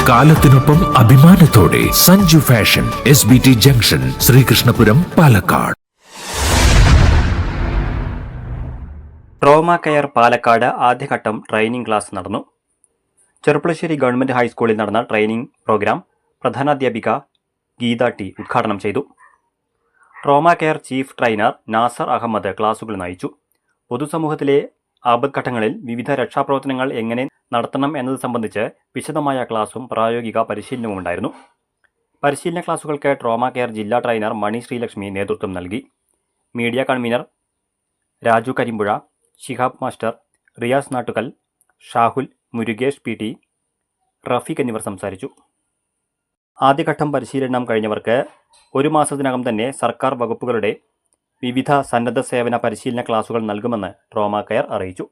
കാലത്തിനൊപ്പം അഭിമാനത്തോടെ Sanju fashion, SBT junction, Sreekrishnapuram, Palakkad. Trauma care Palakkad ആദ്യഘട്ടം training class നടന്നു. ചെറുപ്പുളശ്ശേരി ഗവൺമെന്റ് ഹൈസ്കൂളിൽ നടന്ന ട്രെയിനിംഗ് പ്രോഗ്രാം പ്രധാനാധ്യാപിക ഗീത ടി ഉദ്ഘാടനം ചെയ്തു. Trauma care chief trainer Nasar Ahammed ക്ലാസുകൾ നയിച്ചു. പൊതുസമൂഹത്തിലെ ആപത്ഘട്ടങ്ങളിൽ വിവിധ രക്ഷാപ്രവർത്തനങ്ങൾ എങ്ങനെ നടത്തണം എന്നത് സംബന്ധിച്ച് വിശദമായ ക്ലാസും പ്രായോഗിക പരിശീലനവും ഉണ്ടായിരുന്നു. പരിശീലന ക്ലാസുകൾക്ക് ട്രോമ കെയർ ജില്ലാ ട്രെയിനർ മണി ശ്രീലക്ഷ്മി നേതൃത്വം നൽകി. Media convener Raju Karimpuzha, Shihab master, Riyas Nattukal, Shahul, Murukesh PT, Rafeeq എന്നിവർ സംസാരിച്ചു. ആദ്യഘട്ടം പരിശീലനം കഴിഞ്ഞവർക്ക് 1 മാസത്തിനകം തന്നെ സർക്കാർ വകുപ്പുകളുടെ വിവിധ സന്നദ്ധ സേവന പരിശീലന ക്ലാസുകൾ നൽകുമെന്ന് ട്രോമ കെയർ അറിയിച്ചു.